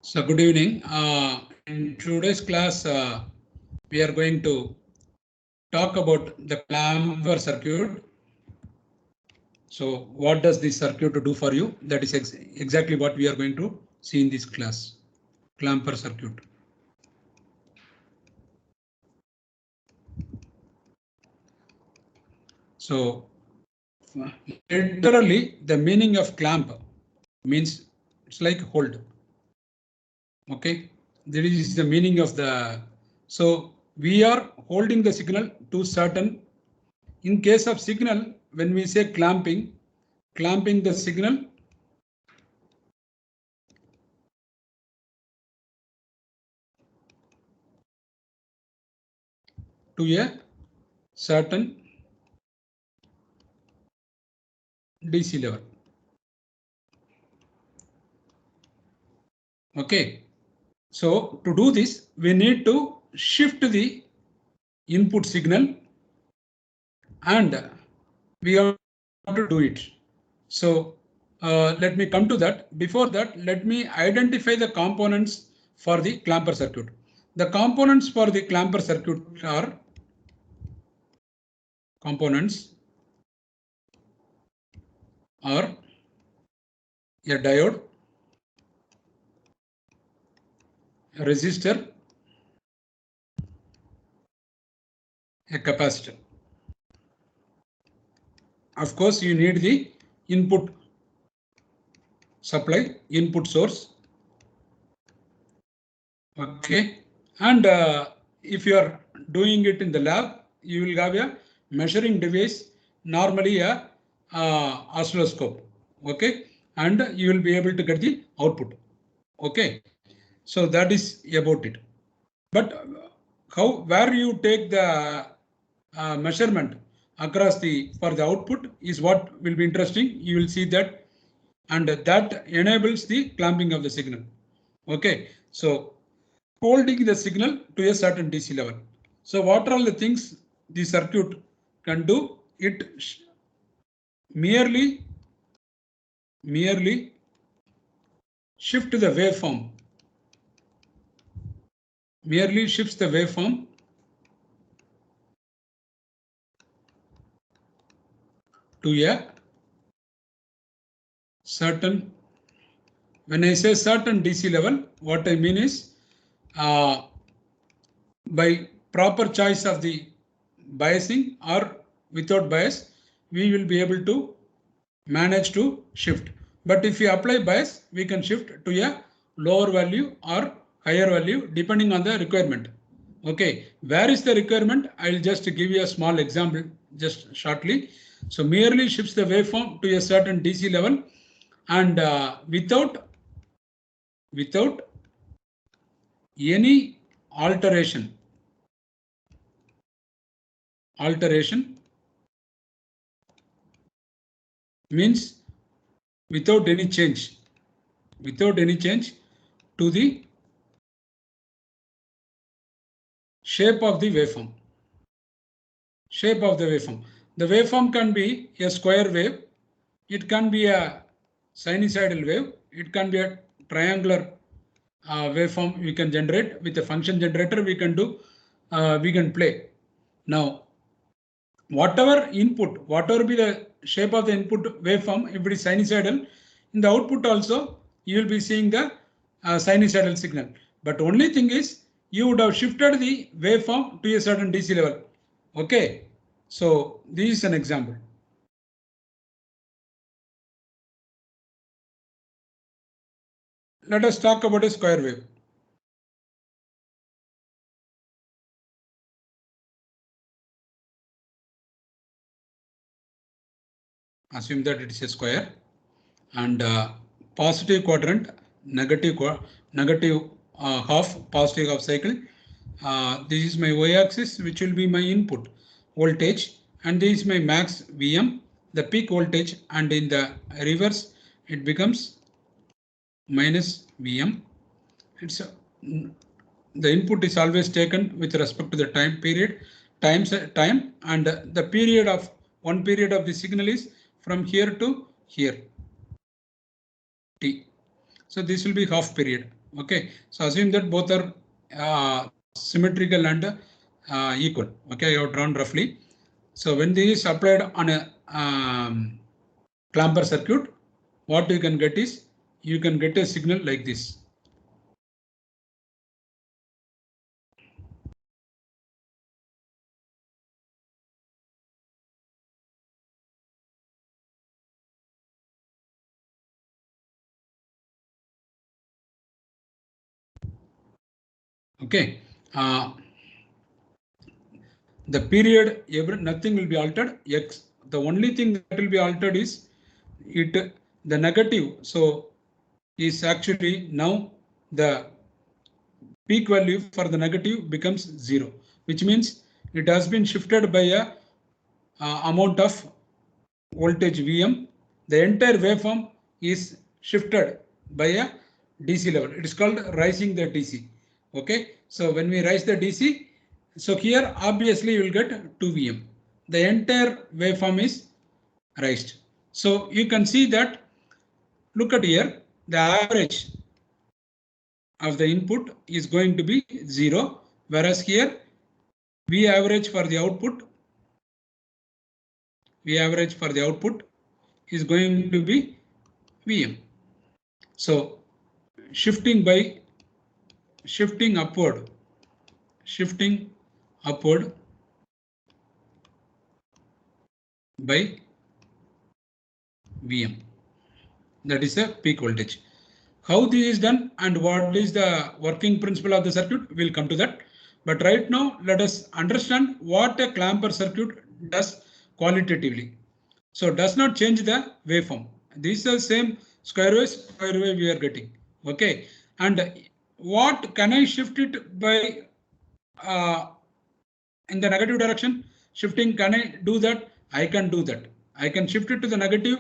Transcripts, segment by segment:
So good evening. In today's class, we are going to talk about the clamper circuit. So what does this circuit do for you? That is exactly what we are going to see in this class. Clamper circuit. So literally the meaning of clamp means it's like hold. Okay, that is the meaning of the. So we are holding the signal to certain. In case of signal, when we say clamping the signal to a certain DC level. Okay, so to do this, we need to shift the input signal and we have to do it. So let me come to that. Before that, let me identify the components for the clamper circuit. The components for the clamper circuit are a diode, a resistor, a capacitor. Of course, you need the input supply, input source. Okay, and if you are doing it in the lab, you will have a measuring device, normally a oscilloscope. Okay, and you will be able to get the output. Okay, so that is about it. But where you take the measurement across for the output is what will be interesting. You will see that, and that enables the clamping of the signal. Okay, so holding the signal to a certain DC level. So what are all the things the circuit can do? It merely shift the waveform. Merely shifts the waveform to a certain. When I say certain DC level, what I mean is by proper choice of the biasing or without bias, we will be able to manage to shift. But if we apply bias, we can shift to a lower value or higher value depending on the requirement. Okay, where is the requirement? I'll just give you a small example just shortly. So merely shifts the waveform to a certain DC level and without any alteration means without any change to the shape of the waveform. The waveform can be a square wave, it can be a sinusoidal wave, it can be a triangular waveform we can generate with a function generator. We can do we can play. Now whatever be the shape of the input waveform, if it is sinusoidal, in the output also you will be seeing the sinusoidal signal. But only thing is you would have shifted the waveform to a certain DC level. Okay, so this is an example. Let us talk about a square wave. Assume that it is a square and positive quadrant, negative half, positive half cycle. This is my y-axis, which will be my input voltage, and this is my max Vm, the peak voltage, and in the reverse it becomes minus Vm. It's the input is always taken with respect to the time period, and the period of one period of the signal is from here to here, t. So this will be half period. Okay, so assume that both are symmetrical and equal. Okay, I have drawn roughly. So when this is applied on a clamper circuit, what you can get is you can get a signal like this. Okay, the period, nothing will be altered. X, the only thing that will be altered is the negative. So is actually now the peak value for the negative becomes 0, which means it has been shifted by a amount of voltage Vm. The entire waveform is shifted by a DC level. It is called rising the DC. Okay, so when we rise the DC, so here obviously you will get 2 Vm. The entire waveform is raised. So you can see that, look at here, the average of the input is going to be 0, whereas here V average for the output is going to be Vm. So shifting upward by Vm. That is the peak voltage. How this is done and what is the working principle of the circuit, we'll come to that. But right now, let us understand what a clamper circuit does qualitatively. So it does not change the waveform. This is the same square wave we are getting. Okay, and what can I shift it by in the negative direction? Shifting, can I do that? I can do that. I can shift it to the negative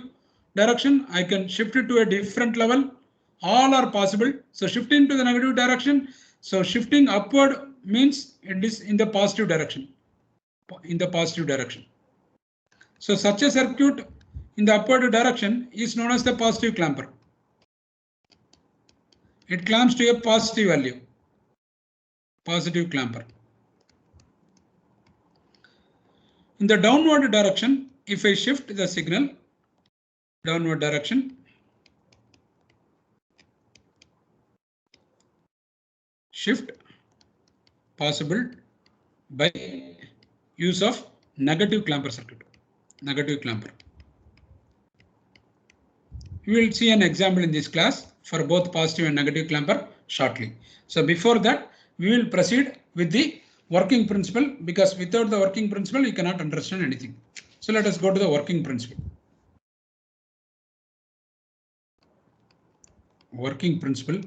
direction. I can shift it to a different level. All are possible. So shifting to the negative direction. So shifting upward means it is in the positive direction. So such a circuit in the upward direction is known as the positive clamper. It clamps to a positive value. Positive clamper. In the downward direction, if I shift the signal downward direction, shift possible by use of negative clamper circuit. Negative clamper. We will see an example in this class for both positive and negative clamper shortly. So before that, we will proceed with the working principle, because without the working principle, you cannot understand anything. So let us go to the working principle. Working principle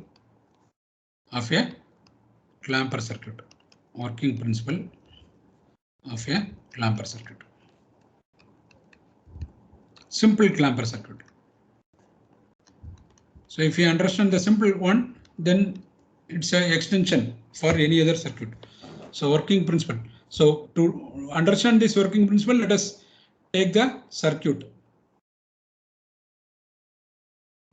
of a clamper circuit. Working principle of a clamper circuit. Simple clamper circuit. So if you understand the simple one, then it's an extension for any other circuit. So working principle. So to understand this working principle, let us take the circuit.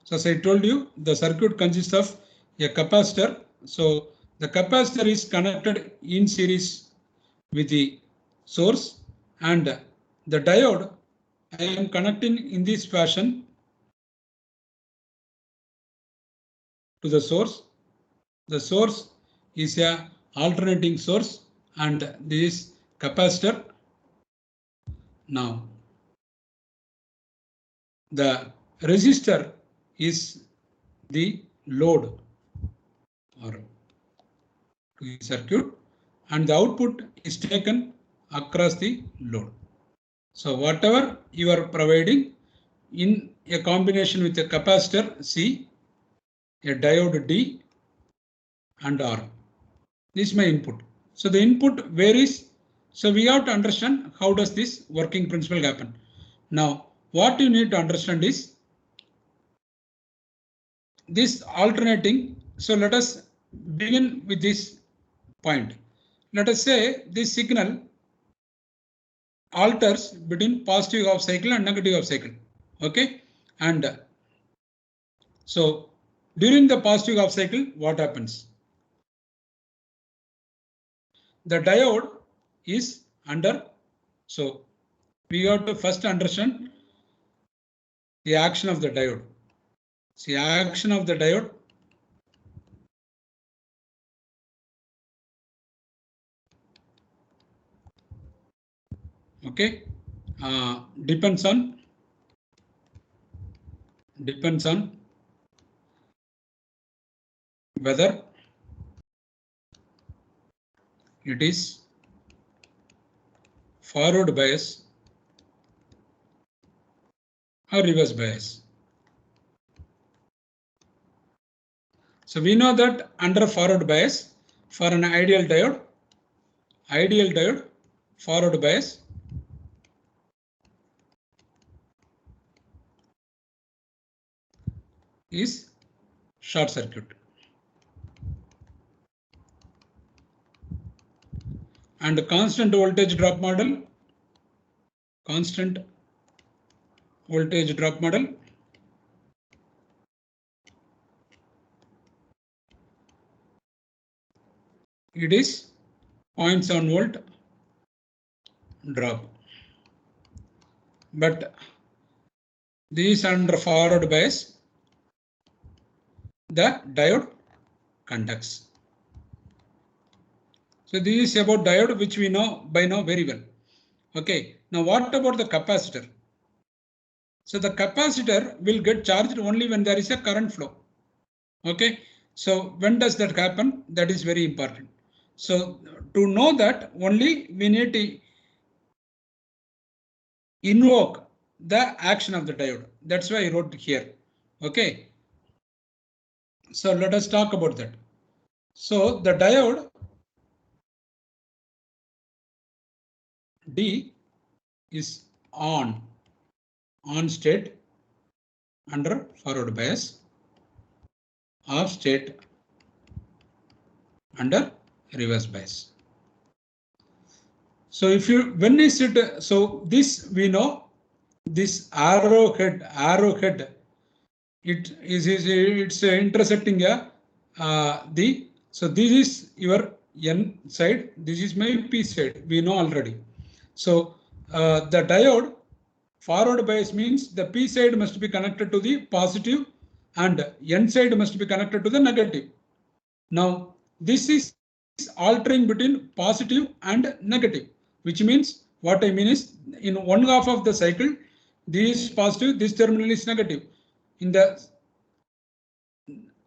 So as I told you, the circuit consists of a capacitor. So the capacitor is connected in series with the source, and the diode I am connecting in this fashion to the source. The source is a alternating source and this capacitor. Now the resistor is the load or to the circuit, and the output is taken across the load. So whatever you are providing in a combination with a capacitor C, a diode D and R. This is my input. So the input varies. So we have to understand how does this working principle happen. Now what you need to understand is this alternating. So let us begin with this point. Let us say this signal alters between positive half cycle and negative half cycle. Okay, and so during the positive half cycle, what happens? The diode is under, so we have to first understand the action of the diode. See, action of the diode. Okay, depends on whether it is forward bias or reverse bias. So we know that under forward bias, for an ideal diode, forward bias is short circuit. And constant voltage drop model, it is 0.7 volt drop. But these under forward bias, the diode conducts. So this is about diode, which we know by now very well. Okay, now what about the capacitor? So the capacitor will get charged only when there is a current flow. Okay, so when does that happen? That is very important. So to know that, only we need to invoke the action of the diode. That's why I wrote here. Okay, so let us talk about that. So the diode D is on state under forward bias, off state under reverse bias. So if you, when is it, so this we know, this arrowhead, it's intersecting the, so this is your N side, this is my P side, we know already. So the diode forward bias means the P side must be connected to the positive and N side must be connected to the negative. Now this is altering between positive and negative, which means, what I mean is, in one half of the cycle, this is positive, this terminal is negative. In the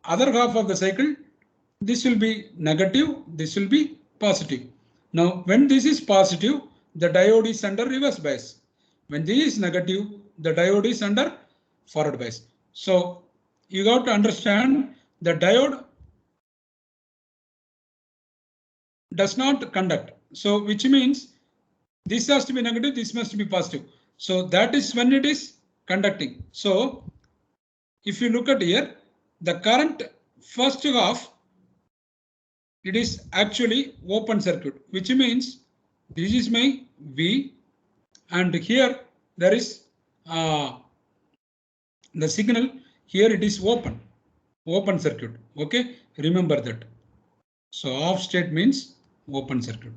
other half of the cycle, this will be negative, this will be positive. Now, when this is positive, the diode is under reverse bias. When this is negative, the diode is under forward bias. So you got to understand the diode does not conduct. So which means this has to be negative, this must be positive. So that is when it is conducting. So if you look at here, the current first half, it is actually open circuit, which means this is my V, and here there is the signal, here it is open circuit. Okay, remember that. So off state means open circuit.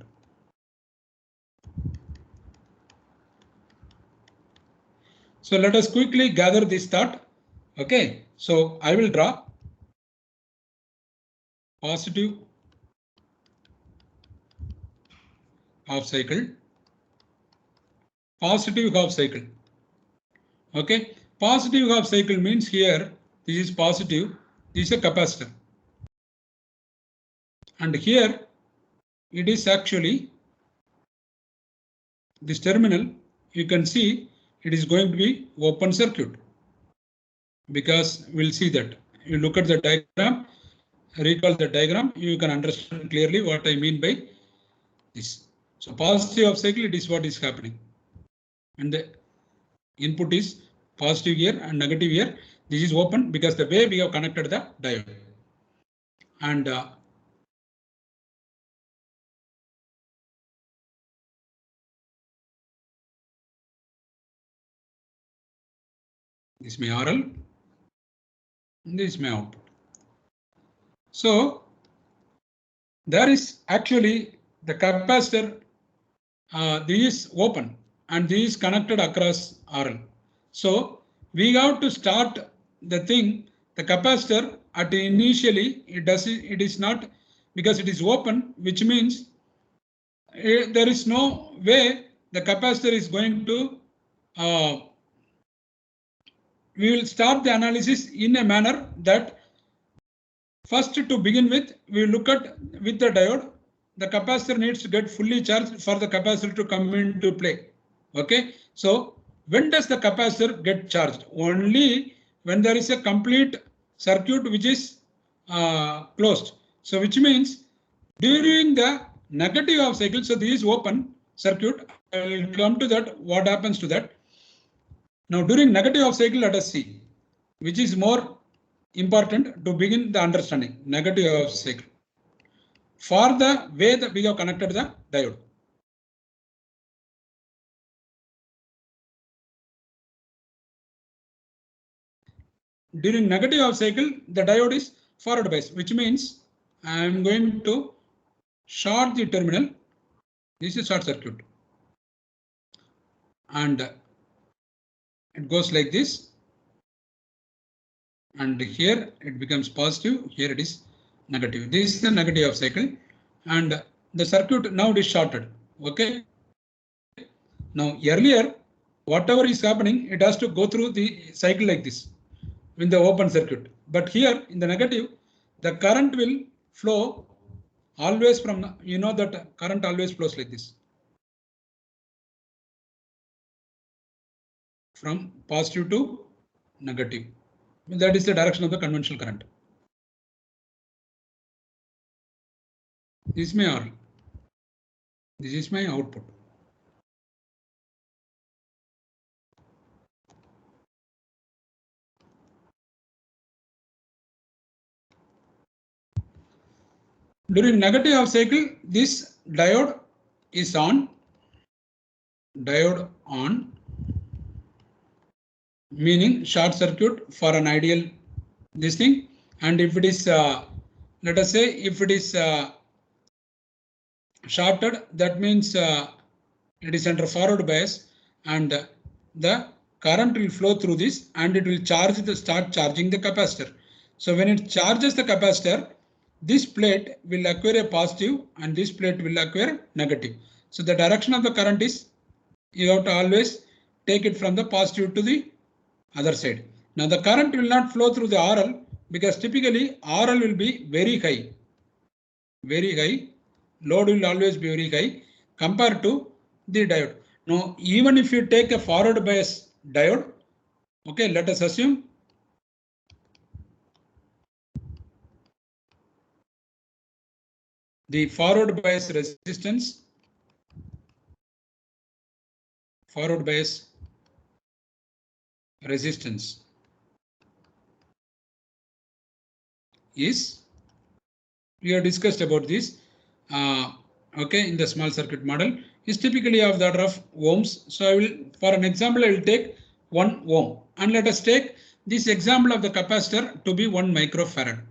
So let us quickly gather this thought. Okay, so I will draw positive half cycle, positive half cycle. Okay, positive half cycle means here this is positive, this is a capacitor, and here it is actually this terminal. You can see it is going to be open circuit, because we'll see that. You look at the diagram, recall the diagram, you can understand clearly what I mean by this. So positive half cycle, it is what is happening, and the input is positive here and negative here. This is open because the way we have connected the diode. And this is my RL, this is my output. So there is actually the capacitor, this is open and this is connected across RL. So we have to start the thing, the capacitor at initially it is not, because it is open, which means there is no way the capacitor is going to, we will start the analysis in a manner that first, to begin with, we look at with the diode, the capacitor needs to get fully charged for the capacitor to come into play. Okay, so when does the capacitor get charged? Only when there is a complete circuit which is closed. So which means during the negative half cycle, so this is open circuit, I will come to that, what happens to that. Now during negative half cycle, let us see which is more important to begin the understanding negative half cycle for the way that we have connected the diode. During negative half cycle, the diode is forward bias, which means I am going to short the terminal. This is short circuit, and it goes like this. And here it becomes positive. Here it is negative. This is the negative half cycle, and the circuit now it is shorted. Okay. Now earlier, whatever is happening, it has to go through the cycle like this in the open circuit. But here in the negative, the current will flow always from, you know that current always flows like this, from positive to negative. That is the direction of the conventional current. This is my R. This is my output. During negative half cycle, this diode is on. Diode on, meaning short circuit for an ideal this thing. And if it is, let us say, if it is shorted, that means it is under forward bias, and the current will flow through this and it will start charging the capacitor. So when it charges the capacitor, this plate will acquire a positive and this plate will acquire negative. So the direction of the current is, you have to always take it from the positive to the other side. Now the current will not flow through the RL because typically RL will be very high. Very high. Load will always be very high compared to the diode. Now, even if you take a forward bias diode, okay, let us assume the forward bias resistance, is, we have discussed about this, okay, in the small circuit model, is typically of the order of ohms. So I will, for an example, I will take 1 ohm, and let us take this example of the capacitor to be 1 microfarad.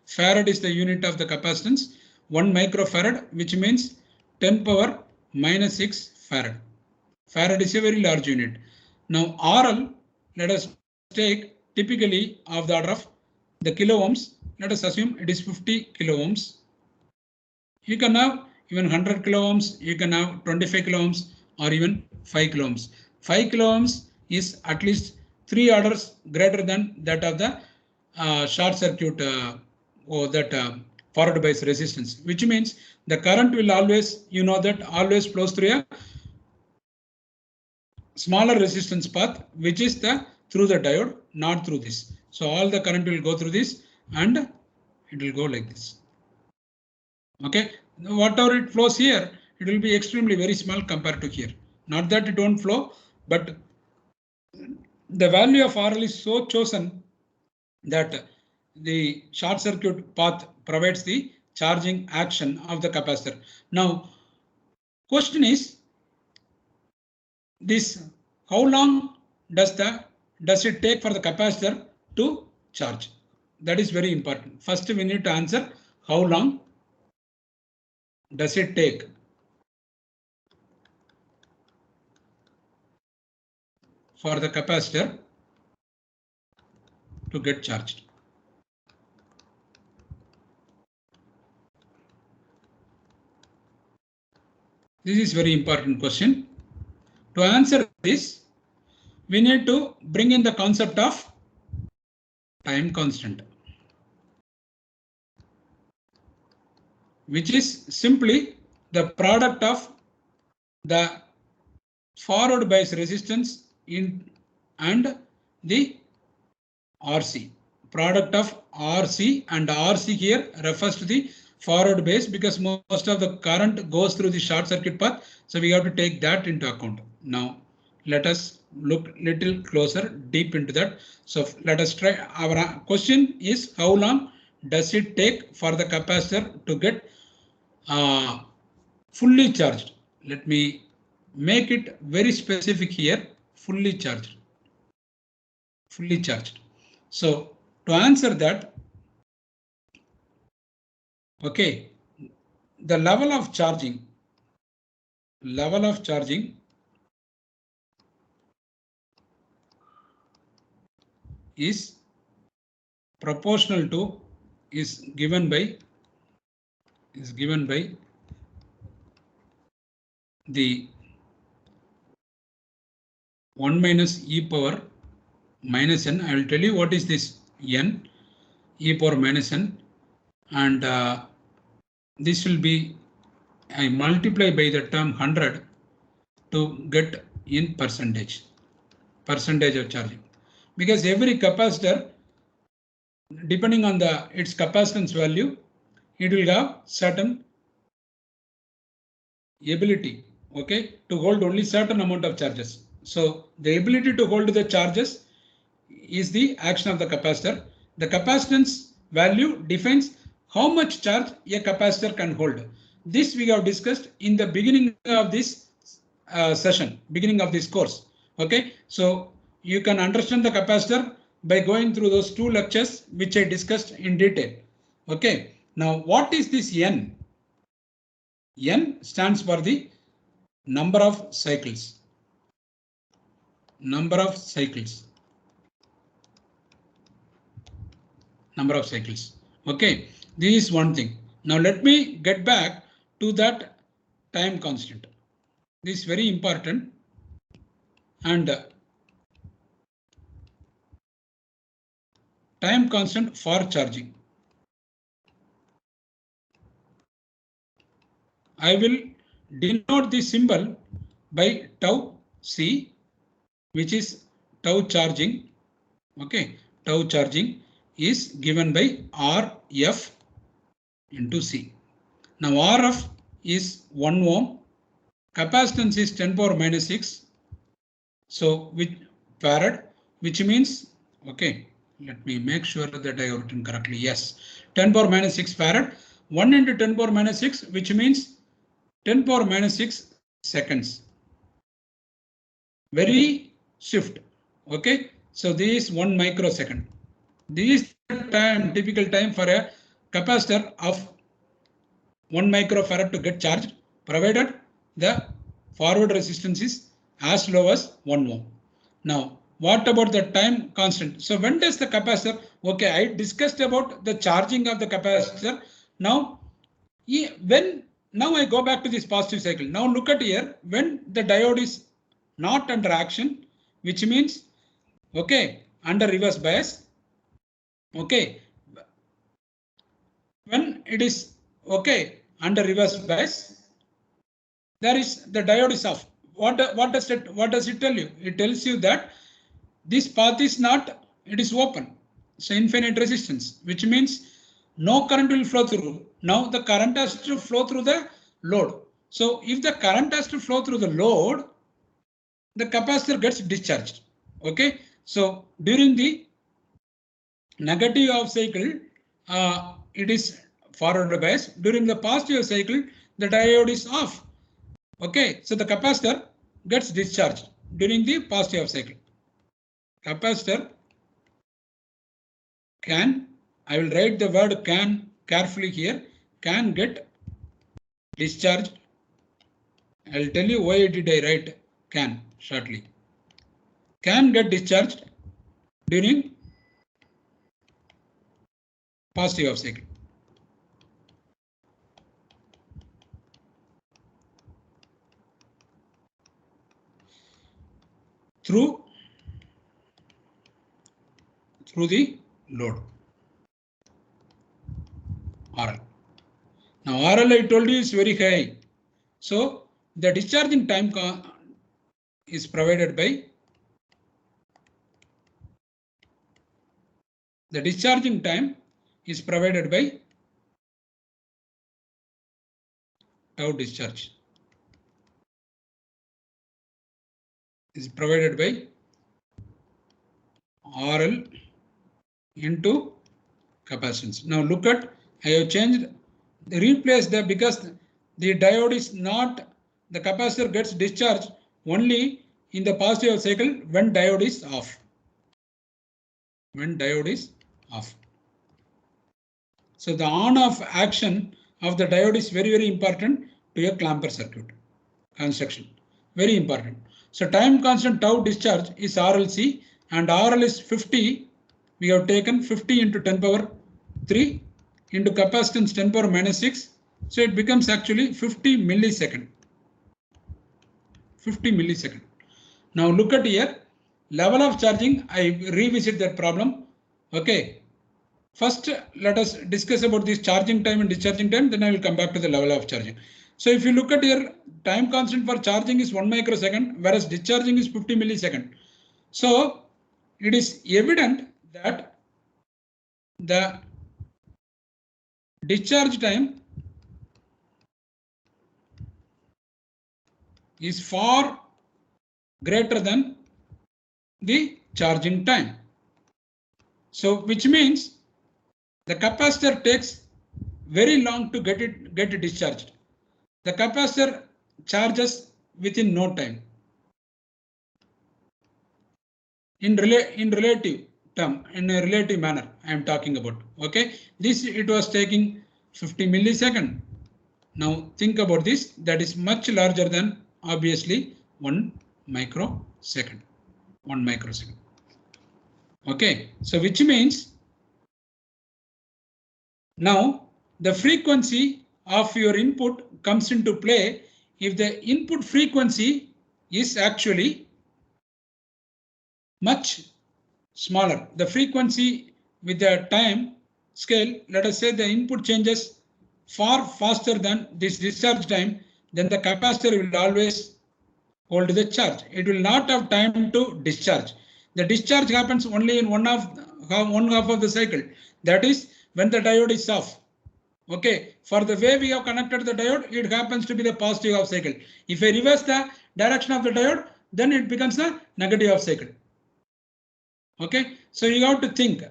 Farad is the unit of the capacitance, 1 microfarad, which means 10 power minus 6 farad. Farad is a very large unit. Now RL, let us take typically of the order of the kilo ohms. Let us assume it is 50 kilo ohms. You can have even 100 kilo ohms, you can have 25 kilo ohms, or even 5 kilo ohms. 5 kilo ohms is at least 3 orders greater than that of the short circuit or that forward bias resistance, which means the current will always, you know that, always flows through a smaller resistance path, which is the through the diode, not through this. So all the current will go through this and it will go like this. Okay, whatever it flows here, it will be extremely very small compared to here. Not that it won't flow, but the value of RL is so chosen that the short circuit path provides the charging action of the capacitor. Now, question is this: how long does it take for the capacitor to charge? That is very important. First, we need to answer how long does it take for the capacitor to get charged. This is very important question. To answer this, we need to bring in the concept of time constant, which is simply the product of the forward bias resistance in and the RC. Product of RC, and RC here refers to the forward bias because most of the current goes through the short circuit path. So we have to take that into account. Now let us look little closer deep into that. So let us try. Our question is how long does it take for the capacitor to get fully charged? Let me make it very specific here. Fully charged. Fully charged. So to answer that, okay, the level of charging is proportional to is given by the 1 minus e power minus n. I will tell you what is this n, e power minus n, and this will be, I multiply by the term 100 to get in percentage of charging, because every capacitor, depending on its capacitance value, it will have certain ability, okay, to hold only certain amount of charges. So the ability to hold the charges is the action of the capacitor. The capacitance value defines how much charge a capacitor can hold. This we have discussed in the beginning of this session, beginning of this course. Okay, so you can understand the capacitor by going through those 2 lectures which I discussed in detail. Okay, now what is this n? N stands for the number of cycles. Number of cycles. Okay, this is one thing. Now let me get back to that time constant. This is very important. And time constant for charging. I will denote the symbol by tau C, which is tau charging. Okay, tau charging is given by RF into C. Now RF is 1 ohm, capacitance is 10 power minus 6. So with farad, which means, okay, let me make sure that I have written correctly. Yes, 10 power minus 6 farad, 1 into 10 power minus 6, which means 10 power minus 6 seconds. Very swift. Okay, so this is 1 microsecond. This is the time, typical time for a capacitor of 1 microfarad to get charged, provided the forward resistance is as low as 1 ohm. Now, what about the time constant? So when does the capacitor, okay, I discussed about the charging of the capacitor. Now, now I go back to this positive cycle. Now look at here, when the diode is not under action, which means, okay, under reverse bias, okay, when it is, okay, under reverse bias, there is the diode is off. What does it tell you? It tells you that this path is not, it is open. So infinite resistance, which means no current will flow through. Now the current has to flow through the load. So if the current has to flow through the load, the capacitor gets discharged. Okay, so during the negative half cycle, it is forward bias. During the positive cycle, the diode is off. Okay, so the capacitor gets discharged during the positive half cycle. Capacitor can I will write the word can carefully here. Can get discharged. I'll tell you why did I write can shortly. Can get discharged during positive half cycle. Through the load. RL. Now RL I told you is very high. So the discharging time is provided by tau discharge. Is provided by RL into capacitance. Now look at, I have changed, replace the, because the diode is not, the capacitor gets discharged only in the positive cycle when diode is off. When diode is off. So the on-off action of the diode is very, very important to a clamper circuit construction. Very important. So time constant tau discharge is RLC and RL is 50. We have taken 50 into 10 power 3 into capacitance 10 power minus 6. So it becomes actually 50 millisecond. 50 millisecond. Now look at here. Level of charging. I revisit that problem. Okay. First, let us discuss about this charging time and discharging time. Then I will come back to the level of charging. So if you look at here, time constant for charging is 1 microsecond, whereas discharging is 50 millisecond. So it is evident that the discharge time is far greater than the charging time. So which means the capacitor takes very long to get discharged. The capacitor charges within no time. In relative term, in a relative manner, I am talking about. Okay, this it was taking 50 millisecond. Now think about this. That is much larger than obviously 1 microsecond. 1 microsecond. Okay, so which means now the frequency of your input comes into play if the input frequency is actually much smaller. The frequency with the time scale, let us say the input changes far faster than this discharge time, then the capacitor will always hold the charge. It will not have time to discharge. The discharge happens only in one half of the cycle. That is when the diode is off. Okay, for the way we have connected the diode, it happens to be the positive half cycle. If I reverse the direction of the diode, then it becomes a negative half cycle. Okay, so you have to think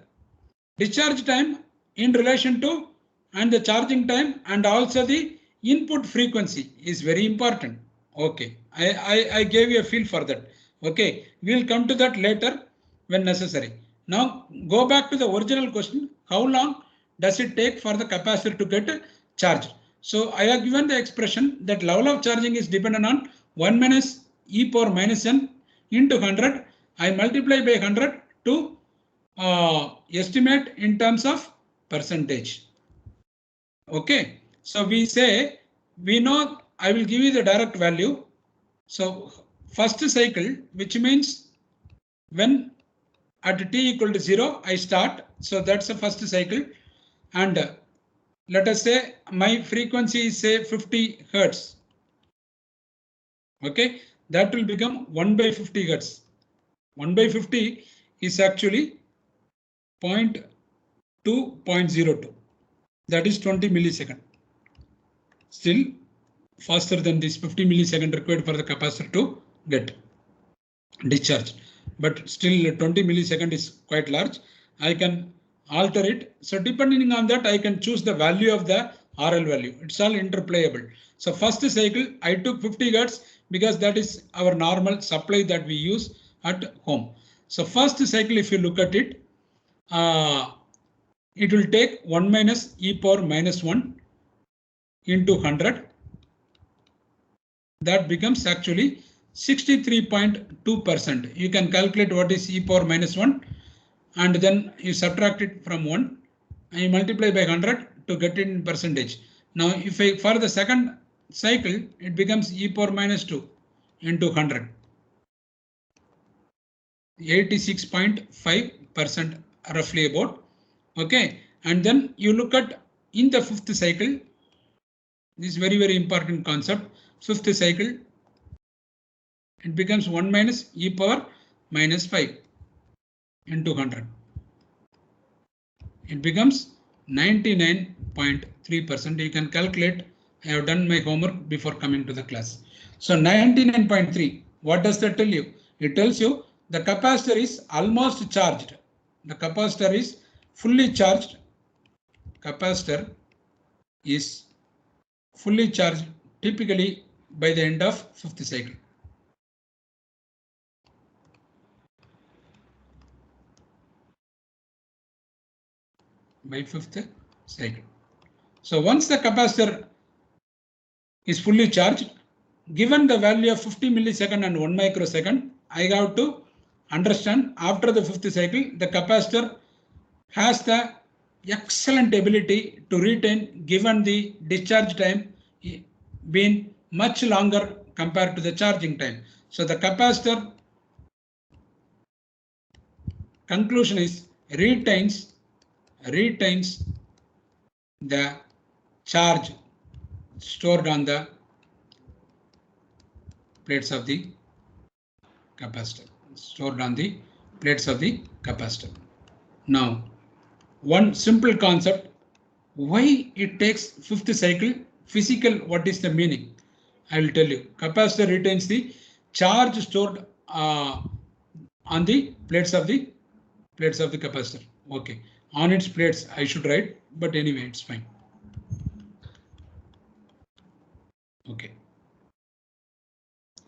discharge time in relation to and the charging time and also the input frequency is very important. Okay, I gave you a feel for that. Okay, we'll come to that later when necessary. Now go back to the original question. How long does it take for the capacitor to get charged? So I have given the expression that level of charging is dependent on 1 minus e power minus n into 100. I multiply by 100 to estimate in terms of percentage. Okay, so we say, we know, I will give you the direct value. So first cycle, which means when at t equal to 0, I start. So that's the first cycle. And let us say my frequency is say 50 hertz. Okay, that will become 1 by 50 hertz. 1 by 50 is actually 0.2. That is 20 millisecond. Still faster than this 50 millisecond required for the capacitor to get discharged. But still 20 millisecond is quite large. I can alter it. So depending on that, I can choose the value of the RL value. It's all interplayable. So first cycle, I took 50 hertz because that is our normal supply that we use at home. So first cycle, if you look at it, it will take 1 minus e power minus 1 into 100. That becomes actually 63.2%. You can calculate what is e power minus 1 and then you subtract it from 1 and you multiply by 100 to get it in percentage. Now, if I for the second cycle, it becomes e power minus 2 into 100. 86.5% roughly about. Okay, and then you look at in the fifth cycle. This is very important concept. Fifth cycle, it becomes 1 minus e power minus 5 into 100. It becomes 99.3%. You can calculate. I have done my homework before coming to the class. So 99.3. What does that tell you? It tells you the capacitor is almost charged. The capacitor is fully charged. Capacitor is fully charged typically by the end of fifth cycle. By fifth cycle. So once the capacitor is fully charged, given the value of 50 millisecond and 1 microsecond, I have to understand after the fifth cycle, the capacitor has the excellent ability to retain given the discharge time being much longer compared to the charging time. So the capacitor conclusion is retains the charge stored on the plates of the capacitor. Now, one simple concept, why it takes fifth cycle, physical, what is the meaning? I will tell you. Capacitor retains the charge stored on the plates of the capacitor. Okay, on its plates I should write, but anyway, it's fine. Okay,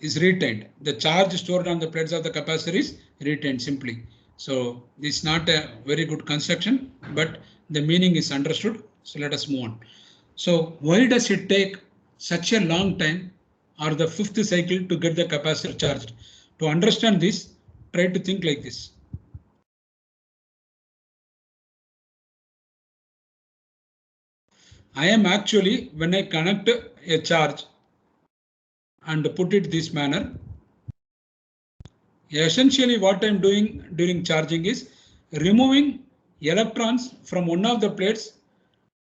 is retained. The charge stored on the plates of the capacitor is retained simply. So this is not a very good construction, but the meaning is understood. So let us move on. So why does it take such a long time or the fifth cycle to get the capacitor charged? To understand this, try to think like this. I am actually, when I connect a charge and put it this manner, essentially what I'm doing during charging is removing electrons from one of the plates,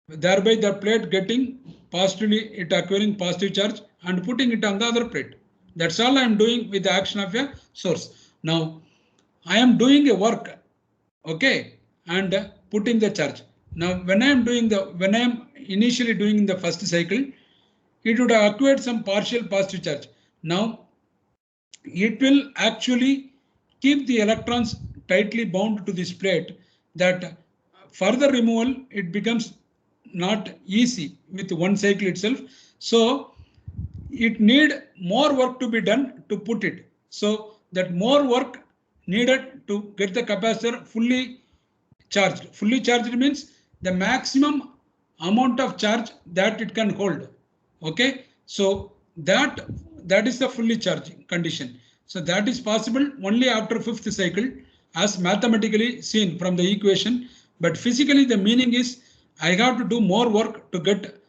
thereby the plate getting positively, it acquiring positive charge and putting it on the other plate. That's all I'm doing with the action of a source. Now I am doing a work, okay, and putting the charge. Now when I am initially doing the first cycle, it would have acquired some partial positive charge. Now it will actually keep the electrons tightly bound to this plate, that further removal it becomes not easy with one cycle itself. So it need more work to be done to put it. So that more work needed to get the capacitor fully charged. Fully charged means the maximum amount of charge that it can hold. Okay, so that is the fully charged condition. So that is possible only after fifth cycle, as mathematically seen from the equation. But physically, the meaning is I have to do more work to get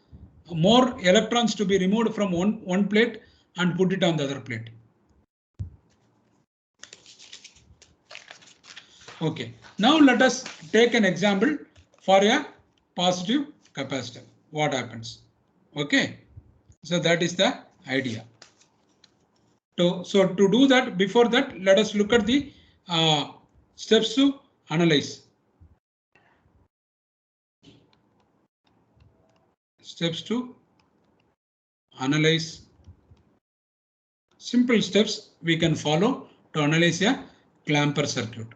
more electrons to be removed from one plate and put it on the other plate. Okay, now let us take an example for a positive capacitor. What happens? Okay, so that is the idea. So to do that, before that, let us look at the steps to analyze. Steps to analyze. Simple steps we can follow to analyze a clamper circuit.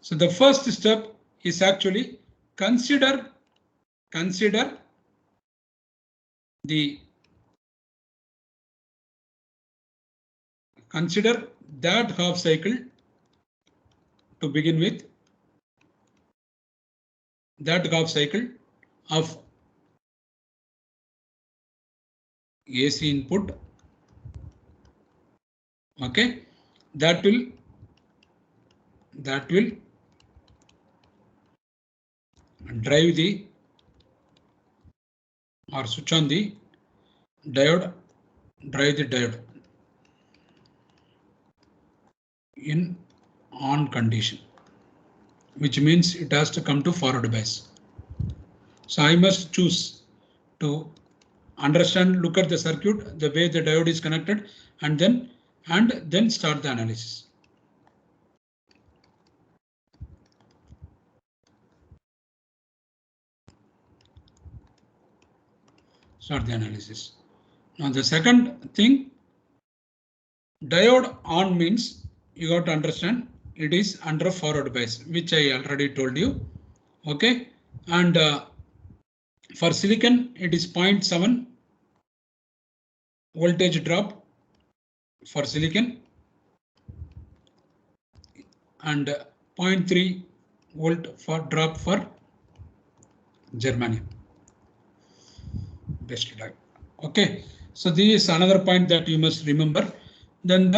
So the first step is actually consider the consider that half cycle to begin with, that half cycle of AC input. Okay, that will drive the or switch on the diode, drive the diode in on condition, which means it has to come to forward bias. So I must choose to understand, look at the circuit, the way the diode is connected, and then start the analysis. Start the analysis. Now the second thing, diode on means you got to understand it is under forward bias, which I already told you. Okay, and for silicon it is 0.7 voltage drop for silicon and 0.3 volt for drop for germanium based diode. Okay, so this is another point that you must remember. Then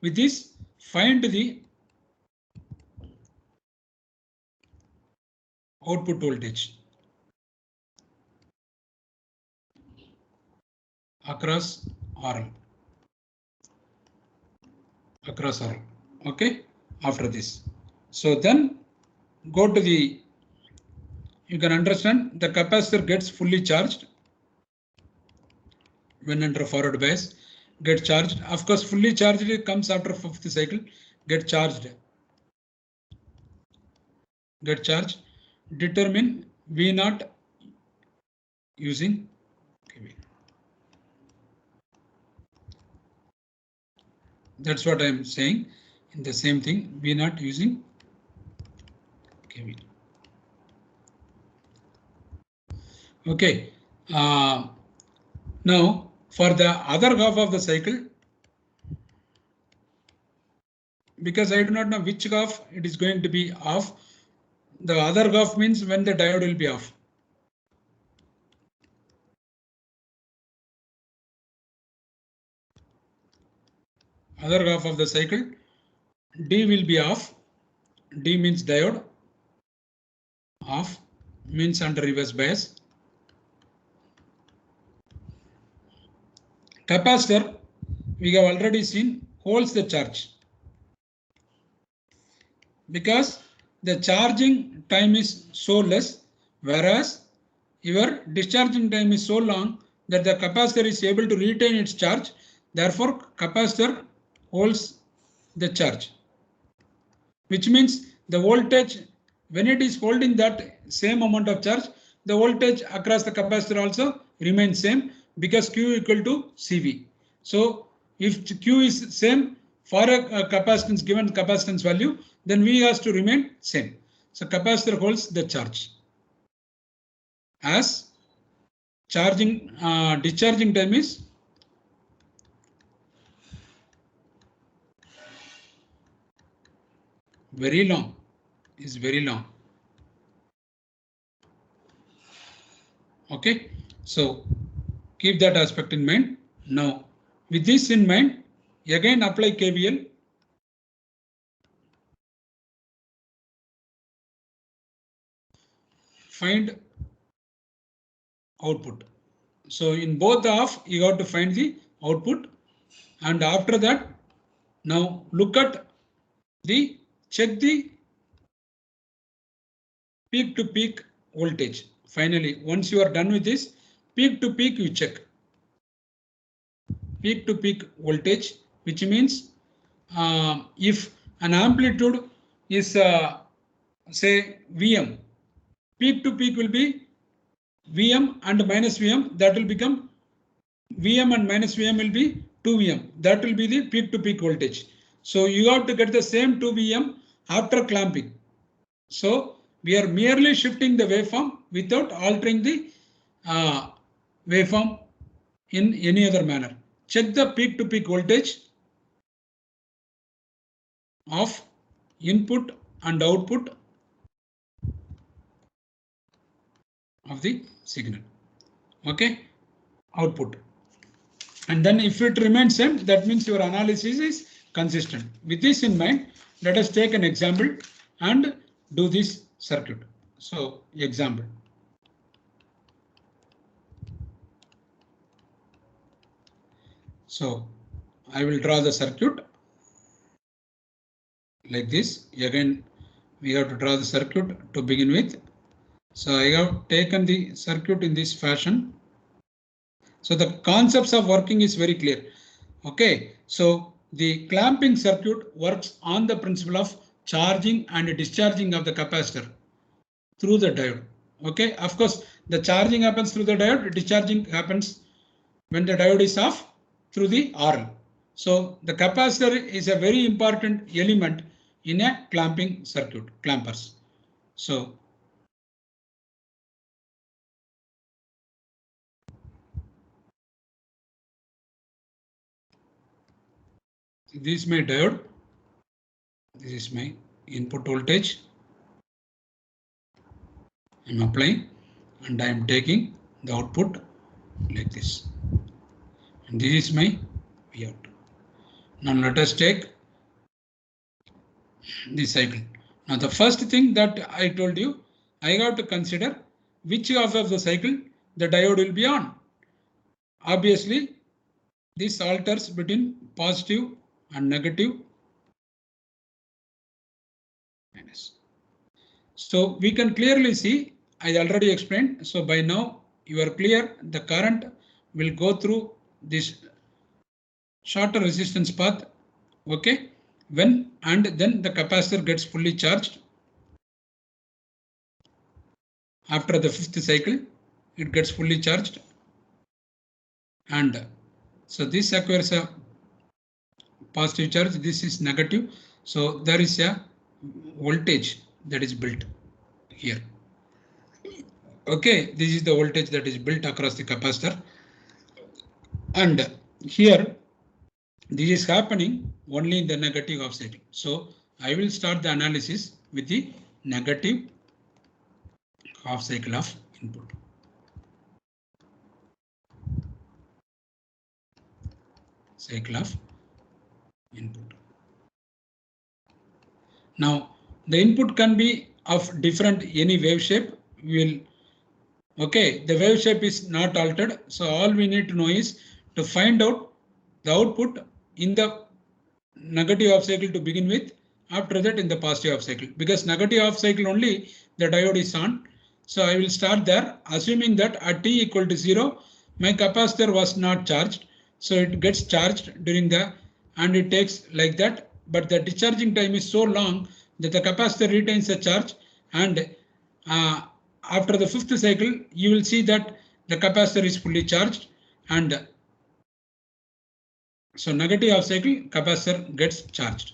with this, find the output voltage across RL. Okay, after this. So then go to the, you can understand the capacitor gets fully charged when under forward bias, get charged. Of course, fully charged it comes after 5th cycle, get charged. Determine V0 using KVL. That's what I'm saying in the same thing, V0 using KVL. Okay, now for the other half of the cycle, because I do not know which half it is going to be off, the other half means when the diode will be off. Other half of the cycle, D will be off. D means diode, off means under reverse bias. Capacitor, we have already seen, holds the charge because the charging time is so less, whereas your discharging time is so long that the capacitor is able to retain its charge. Therefore, capacitor holds the charge, which means the voltage, when it is holding that same amount of charge, the voltage across the capacitor also remains same because Q equal to CV. So if Q is same for a capacitance, given capacitance value, then V has to remain same. So capacitor holds the charge. As charging, discharging time is very long, Okay, so keep that aspect in mind. Now, with this in mind, again apply KVL. Find output. So in both the half, you have to find the output, and after that, now look at the, check the peak to peak voltage. Finally, once you are done with this, peak to peak you check. Peak to peak voltage, which means if an amplitude is say Vm, peak to peak will be Vm and minus Vm, that will become Vm and minus Vm will be 2 Vm. That will be the peak to peak voltage. So you have to get the same 2 Vm after clamping. So we are merely shifting the waveform without altering the waveform in any other manner. check the peak to peak voltage of input and output of the signal. Okay, output. And then if it remains same, that means your analysis is consistent. With this in mind, let us take an example and do this circuit. So example. So I will draw the circuit like this. Again, we have to draw the circuit to begin with. So I have taken the circuit in this fashion. So the concepts of working is very clear. Okay, so the clamping circuit works on the principle of charging and discharging of the capacitor through the diode. Okay, of course, the charging happens through the diode, discharging happens when the diode is off through the RL. So the capacitor is a very important element in a clamping circuit, clampers. So this is my diode. This is my input voltage. I'm applying and I am taking the output like this. And this is my Vout. Now let us take the cycle. Now the first thing that I told you, I have to consider which half of the cycle the diode will be on. Obviously, this alters between positive and negative minus. So we can clearly see, I already explained. So by now you are clear, the current will go through this shorter resistance path. Okay, when and then the capacitor gets fully charged. After the fifth cycle, it gets fully charged. And so this acquires a positive charge, this is negative. So there is a voltage that is built here. Okay, this is the voltage that is built across the capacitor. And here, this is happening only in the negative half cycle. So I will start the analysis with the negative half cycle of input. Cycle of input. Now the input can be of different any wave shape. Okay, the wave shape is not altered. So all we need to know is to find out the output in the negative half cycle to begin with. After that in the positive half cycle, because negative half cycle only the diode is on. So I will start there, assuming that at t equal to 0, my capacitor was not charged. So it gets charged during the, and it takes like that. But the discharging time is so long that the capacitor retains a charge, and after the fifth cycle, you will see that the capacitor is fully charged, and so negative half cycle capacitor gets charged.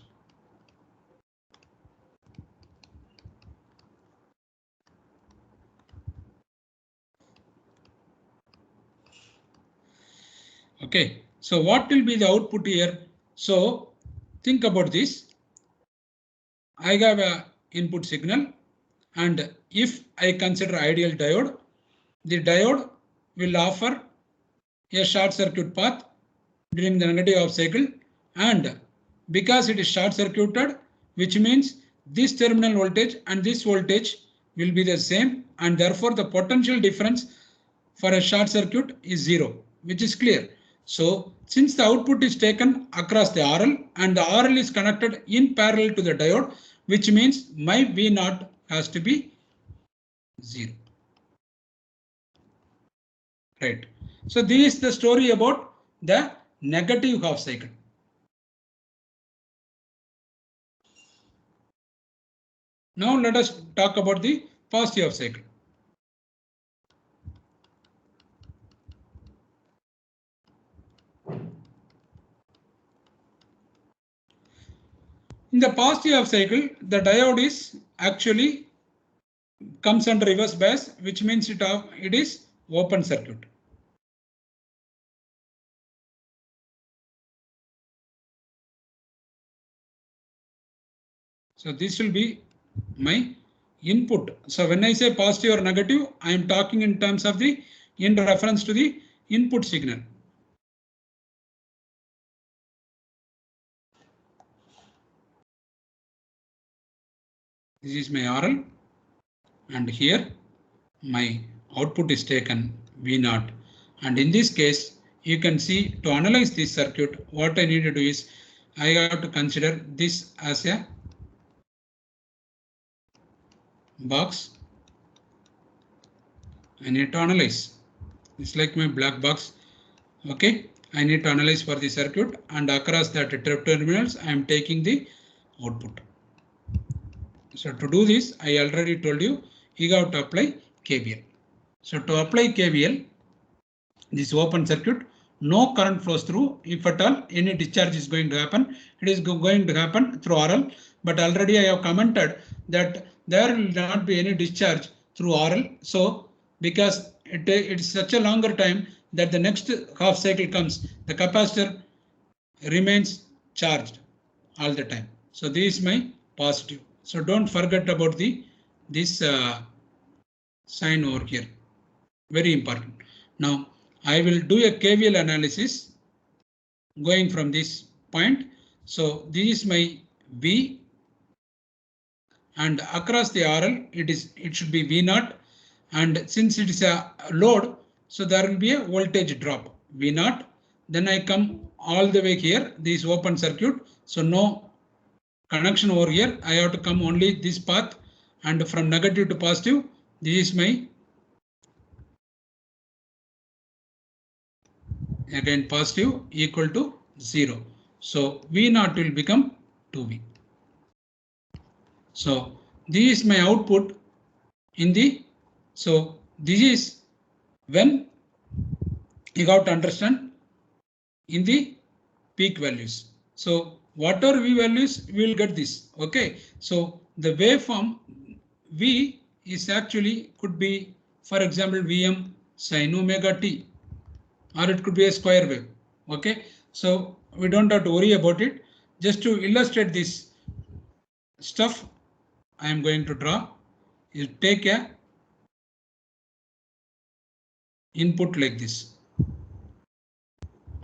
Okay, so what will be the output here? So think about this. I have a input signal, and if I consider ideal diode, the diode will offer a short circuit path during the negative half cycle, and because it is short circuited, which means this terminal voltage and this voltage will be the same, and therefore the potential difference for a short circuit is 0, which is clear. So since the output is taken across the RL and the RL is connected in parallel to the diode, which means my V0 has to be 0. Right. So this is the story about the negative half cycle. Now let us talk about the positive half cycle. In the positive half cycle, the diode is actually comes under reverse bias, which means it is open circuit. So this will be my input. So when I say positive or negative, I am talking in terms of the in reference to the input signal. This is my RL, and here my output is taken V0. And in this case, you can see to analyze this circuit, what I need to do is I have to consider this as a box. I need to analyze. It's like my black box. Okay, I need to analyze for the circuit, and across that terminals, I am taking the output. So to do this, I already told you, you have to apply KVL. So to apply KVL, this open circuit, no current flows through. If at all any discharge is going to happen, it is going to happen through RL. But already I have commented that there will not be any discharge through RL. So because it's such a longer time that the next half cycle comes, the capacitor remains charged all the time. So this is my positive. So don't forget about this sign over here. Very important. Now I will do a KVL analysis going from this point. So this is my V, and across the RL it should be V0, and since it is a load, so there will be a voltage drop V0. Then I come all the way here, this open circuit, so no connection over here. I have to come only this path, and from negative to positive, this is my again positive equal to 0. So V0 will become 2V. So this is my output in the, so this is when you got to understand in the peak values. So whatever V values, we will get this. Okay. So the waveform V is actually could be, for example, Vm sin omega t, or it could be a square wave. Okay. So we don't have to worry about it. Just to illustrate this stuff, I am going to draw. You take a input like this.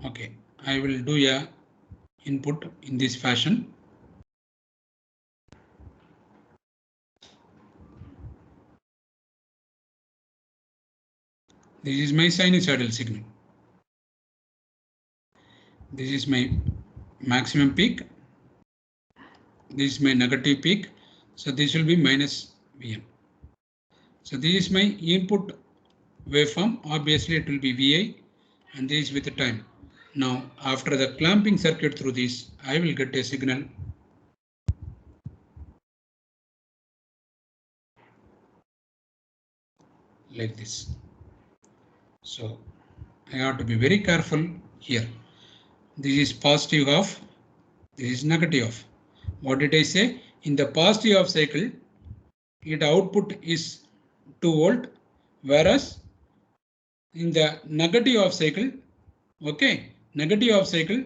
Okay, I will do a input in this fashion. This is my sinusoidal signal. This is my maximum peak. This is my negative peak. So this will be minus Vm. So this is my input waveform. Obviously it will be Vi, and this is with the time. Now after the clamping circuit through this, I will get a signal like this. So I have to be very careful here. This is positive half, this is negative half. What did I say? In the positive half cycle, its output is 2 volt, whereas in the negative half cycle, okay, negative half cycle,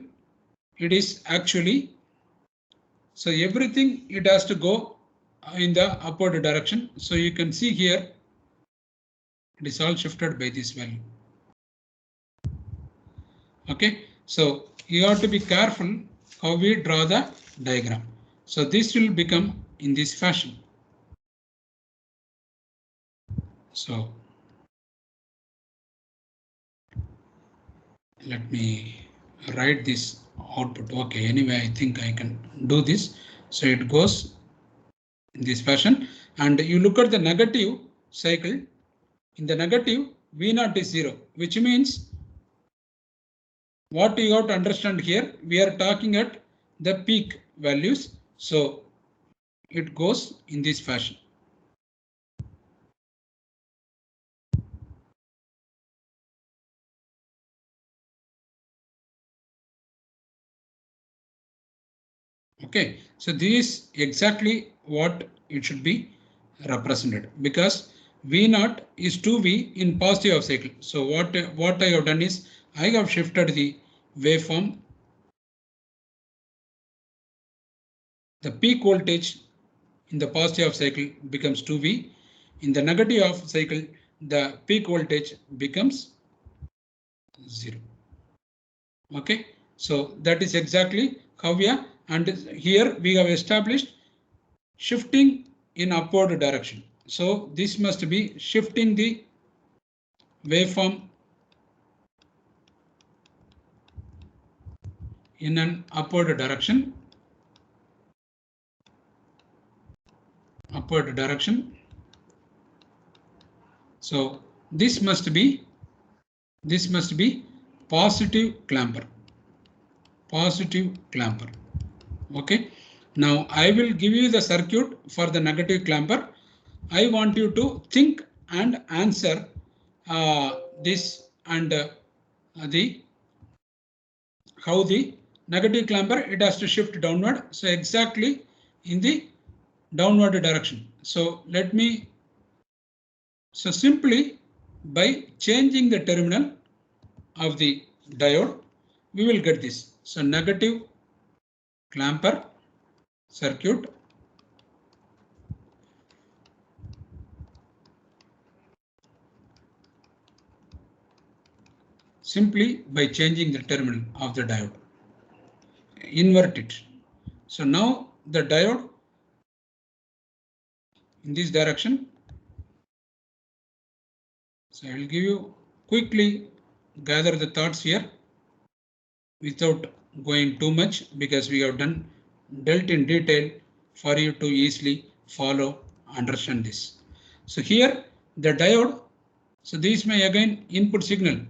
it is actually, so everything it has to go in the upward direction. So you can see here, it is all shifted by this value. Okay, so you have to be careful how we draw the diagram. So this will become in this fashion. So let me write this output. Okay, anyway, I think I can do this. So it goes in this fashion, and you look at the negative cycle. In the negative, V0 is 0, which means what you have to understand here, we are talking at the peak values. So it goes in this fashion. Okay, so this is exactly what it should be represented, because V0 is 2V in positive half cycle. So what I have done is I have shifted the waveform, the peak voltage in the positive half cycle becomes 2V. In the negative half cycle, the peak voltage becomes 0. Okay, so that is exactly how we are, and here we have established shifting in upward direction. So this must be shifting the waveform in an upward direction. Upward direction. So this must be positive clamper. Positive clamper. Okay. Now I will give you the circuit for the negative clamper. I want you to think and answer this and the how the negative clamper it has to shift downward. So exactly in the downward direction. So let me. So simply by changing the terminal of the diode, we will get this. So negative clamper circuit. Simply by changing the terminal of the diode. Invert it. So now the diode in this direction. So I will give you quickly gather the thoughts here without going too much because we have dealt in detail for you to easily follow, understand this. So here the diode, so this may again input signal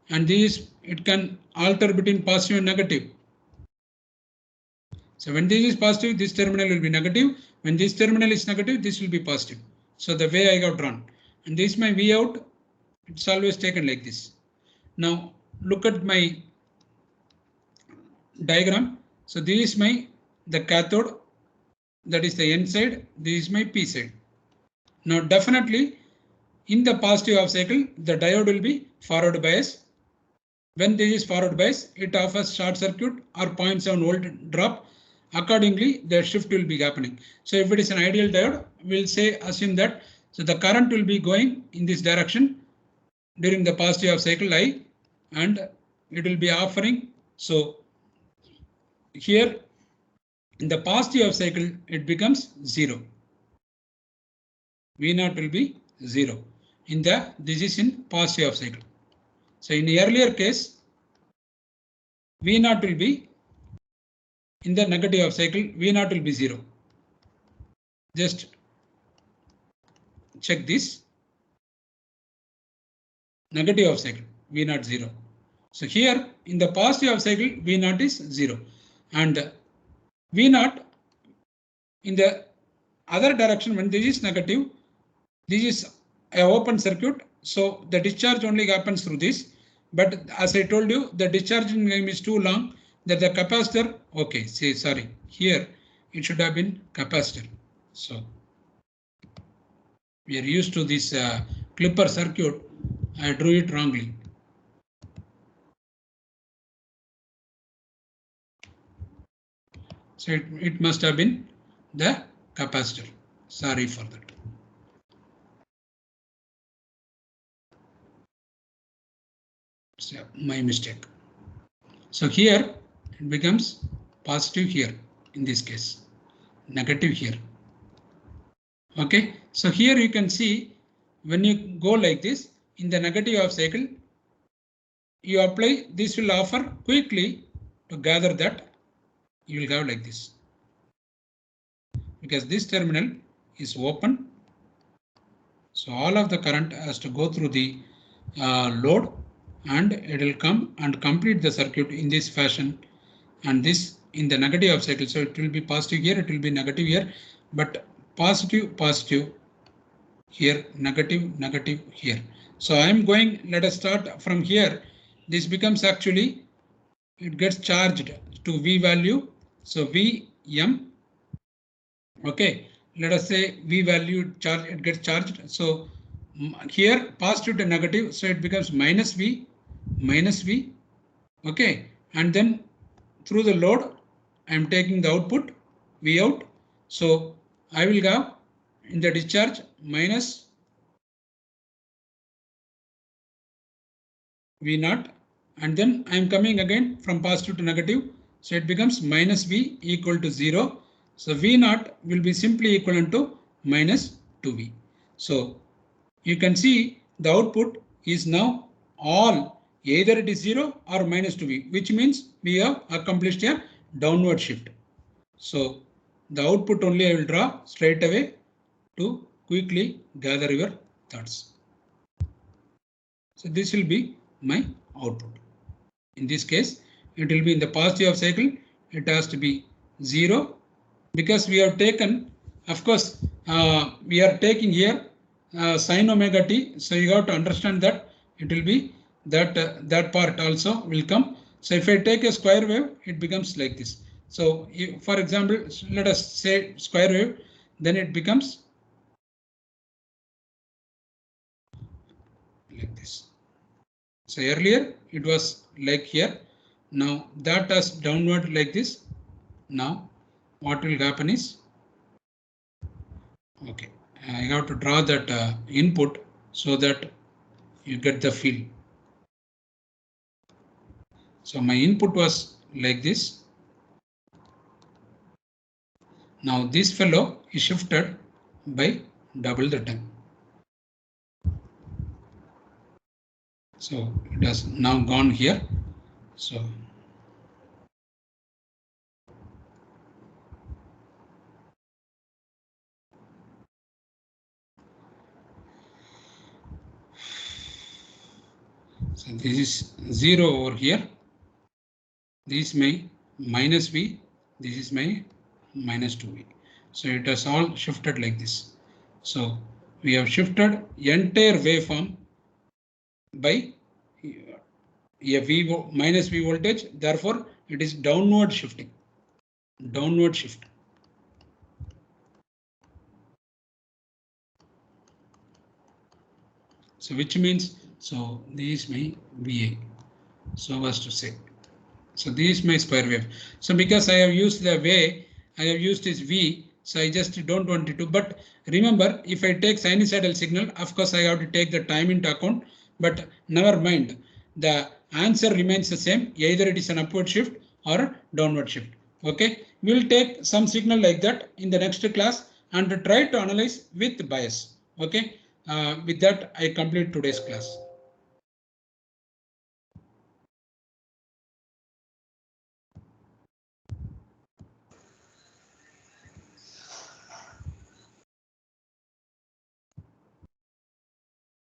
and this it can alter between positive and negative. So when this is positive, this terminal will be negative. When this terminal is negative, this will be positive. So the way I got drawn, and this my V out, it's always taken like this. Now look at my diagram. So this is the cathode, that is the N side, this is my P side. Now definitely in the positive half cycle, the diode will be forward bias. When this is forward bias, it offers short circuit or 0.7 volt drop. Accordingly, the shift will be happening. So if it is an ideal diode, we'll say assume that so the current will be going in this direction during the positive half cycle I, and it will be offering. So here in the positive half cycle, it becomes 0. V0 will be 0. This is in positive half cycle. So in the earlier case, V0 will be in the negative half cycle, V0 will be 0. Just check this. Negative half cycle, V0 0. So here in the positive half cycle, V0 is 0. And V0 in the other direction, when this is negative, this is an open circuit. So the discharge only happens through this. But as I told you, the discharging time is too long that the capacitor, okay, sorry, here it should have been capacitor. So we are used to this clipper circuit. I drew it wrongly. So it must have been the capacitor. Sorry for that. So my mistake. So here it becomes positive here in this case, negative here. Okay, so here you can see when you go like this in the negative half cycle, you apply this will offer quickly to gather that you will have like this because this terminal is open. So all of the current has to go through the load and it will come and complete the circuit in this fashion, and this in the negative half cycle. So it will be positive here, it will be negative here, but positive, positive here, negative, negative here. So I am going, let us start from here. This becomes actually, it gets charged to V value. So Vm, okay, let us say V value charge, it gets charged. So here positive to negative, so it becomes minus V, okay, and then through the load, I am taking the output V out. So I will have in the discharge minus V naught, and then I am coming again from positive to negative, so it becomes minus V equal to 0. So V naught will be simply equivalent to minus 2V. So you can see the output is now all either it is 0 or minus 2V, which means we have accomplished a downward shift. So the output only I will draw straight away to quickly gather your thoughts. So this will be my output. In this case, it will be in the positive half cycle. It has to be 0 because we have taken, of course, we are taking here sin omega t. So you have to understand that it will be that that part also will come. So if I take a square wave, it becomes like this. So for example, let us say square wave, then it becomes like this. So earlier it was like here. Now that has downward like this. Now what will happen is, okay, I have to draw that input so that you get the feel. So my input was like this. Now this fellow is shifted by double the time. So it has now gone here. So this is 0 over here. This is my minus V. This is my minus 2V. So it has all shifted like this. So we have shifted entire waveform by a V minus V voltage. Therefore, it is downward shifting. Downward shift. So which means, so this is my VA. So as to say. So this is my square wave. So because I have used the way, I have used this V, so I just don't want it to. But remember, if I take sinusoidal signal, of course I have to take the time into account, but never mind. The answer remains the same. Either it is an upward shift or downward shift. Okay, we will take some signal like that in the next class and try to analyze with bias. Okay, with that I complete today's class.